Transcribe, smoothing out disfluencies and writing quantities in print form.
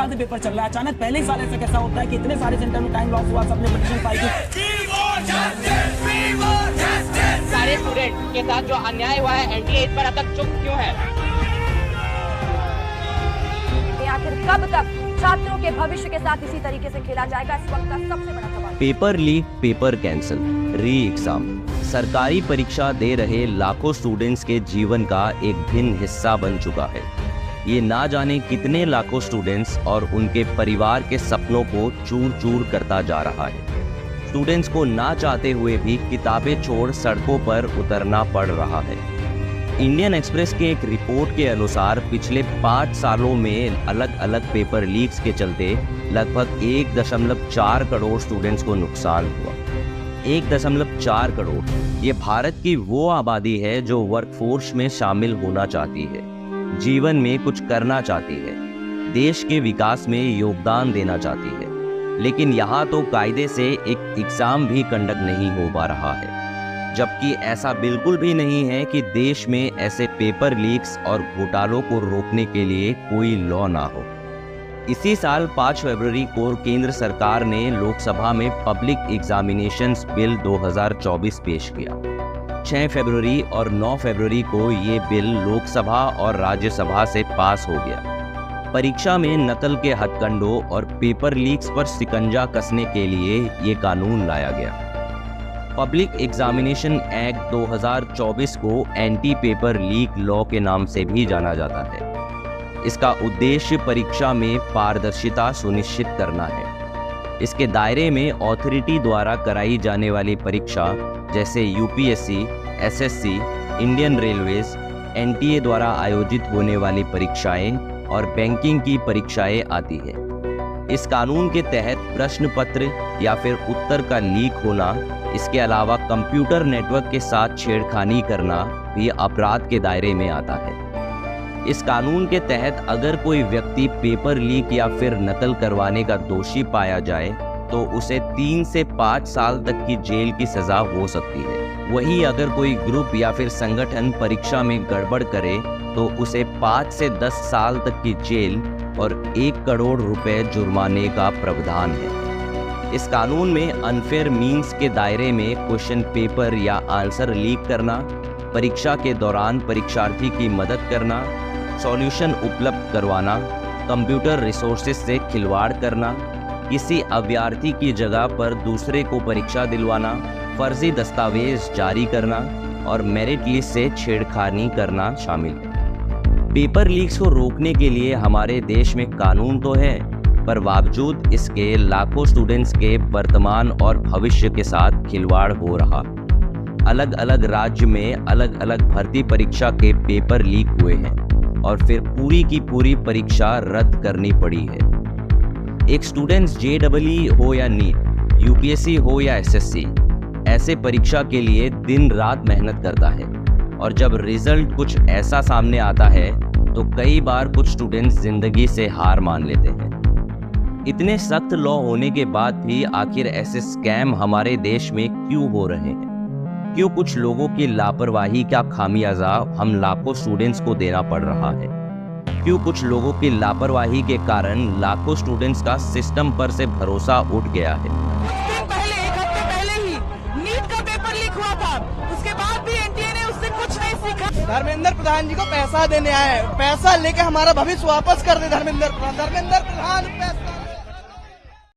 साल से पेपर चल रहा है, अचानक पहले ही साल ऐसा कैसा होता है कि इतने सारे सेंटर में टाइम लॉस हुआ, सबने पिटीशन फाइल की। सारे स्टूडेंट के साथ जो अन्याय हुआ है, एनटीए इस पर अब तक चुप क्यों है? आखिर कब तक छात्रों के भविष्य के साथ इसी तरीके से खेला जाएगा, इस वक्त का सबसे बड़ा सवाल। पेपर लीक, पेपर कैंसिल, री एग्जाम, सरकारी परीक्षा दे रहे लाखों स्टूडेंट्स के जीवन का एक भिन्न हिस्सा बन चुका है। ये ना जाने कितने लाखों स्टूडेंट्स और उनके परिवार के सपनों को चूर चूर करता जा रहा है। स्टूडेंट्स को ना चाहते हुए भी किताबें छोड़ सड़कों पर उतरना पड़ रहा है। इंडियन एक्सप्रेस के एक रिपोर्ट के अनुसार पिछले 5 सालों में अलग अलग पेपर लीक्स के चलते लगभग 1.4 करोड़ स्टूडेंट्स को नुकसान हुआ। 1.4 करोड़, ये भारत की वो आबादी है जो वर्कफोर्स में शामिल होना चाहती है, जीवन में कुछ करना चाहती है, देश के विकास में योगदान देना चाहती है। लेकिन यहाँ तो कायदे से एक एग्जाम भी कंडक्ट नहीं हो पा रहा है, जबकि ऐसा बिल्कुल भी नहीं है कि देश में ऐसे पेपर लीक्स और घोटालों को रोकने के लिए कोई लॉ ना हो। इसी साल 5 फरवरी को केंद्र सरकार ने लोकसभा में पब्लिक एग्जामिनेशंस बिल 2024 पेश किया। 6 फरवरी और 9 फरवरी को ये बिल लोकसभा और राज्यसभा से पास हो गया। परीक्षा में नकल के हथकंडों और पेपर लीक्स पर शिकंजा कसने के लिए ये कानून लाया गया। पब्लिक एग्जामिनेशन एक्ट 2024 को एंटी पेपर लीक लॉ के नाम से भी जाना जाता है। इसका उद्देश्य परीक्षा में पारदर्शिता सुनिश्चित करना है। इसके दायरे में अथॉरिटी द्वारा कराई जाने वाली परीक्षा जैसे UPSC, SSC, Indian railways, NTA द्वारा आयोजित होने वाली परीक्षाएं और बैंकिंग की परीक्षाएं आती है। इस कानून के तहत प्रश्न पत्र या फिर उत्तर का लीक होना, इसके अलावा कंप्यूटर नेटवर्क के साथ छेड़खानी करना भी अपराध के दायरे में आता है। इस कानून के तहत अगर कोई व्यक्ति पेपर लीक या फिर नकल करवाने का दोषी पाया जाए तो उसे 3 से 5 साल तक की जेल की सजा हो सकती है। वहीं अगर कोई ग्रुप या फिर संगठन परीक्षा में गड़बड़ करे तो उसे 5 से 10 साल तक की जेल और 1 करोड़ रुपए जुर्माने का प्रावधान है। इस कानून में अनफेयर मीन्स के दायरे में क्वेश्चन पेपर या आंसर लीक करना, परीक्षा के दौरान परीक्षार्थी की मदद करना, सॉल्यूशन उपलब्ध करवाना, कंप्यूटर रिसोर्सेज से खिलवाड़ करना, किसी अभ्यर्थी की जगह पर दूसरे को परीक्षा दिलवाना, फर्जी दस्तावेज जारी करना और मेरिट लिस्ट से छेड़खानी करना शामिल है। पेपर लीक्स को रोकने के लिए हमारे देश में कानून तो है, पर बावजूद इसके लाखों स्टूडेंट्स के वर्तमान और भविष्य के साथ खिलवाड़ हो रहा। अलग अलग राज्य में अलग अलग भर्ती परीक्षा के पेपर लीक हुए हैं और फिर पूरी की पूरी परीक्षा रद्द करनी पड़ी है। एक स्टूडेंट्स जेईई हो या नीट, यूपीएससी हो या एसएससी, ऐसे परीक्षा के लिए दिन रात मेहनत करता है और जब रिजल्ट कुछ ऐसा सामने आता है तो कई बार कुछ स्टूडेंट्स जिंदगी से हार मान लेते हैं। इतने सख्त लॉ होने के बाद भी आखिर ऐसे स्कैम हमारे देश में क्यों हो रहे हैं? क्यों कुछ लोगों की लापरवाही का खामियाजा हम लाखों स्टूडेंट्स को देना पड़ रहा है? क्यों कुछ लोगों की लापरवाही के कारण लाखों स्टूडेंट्स का सिस्टम पर से भरोसा उठ गया है? एक हफ्ते पहले ही नीट का पेपर लीक हुआ था, उसके बाद भी एनटीए ने उससे कुछ नहीं सीखा। धर्मेंद्र प्रधान जी को पैसा देने आए, पैसा लेके हमारा भविष्य वापस कर दे। धर्मेंद्र प्रधान पैसा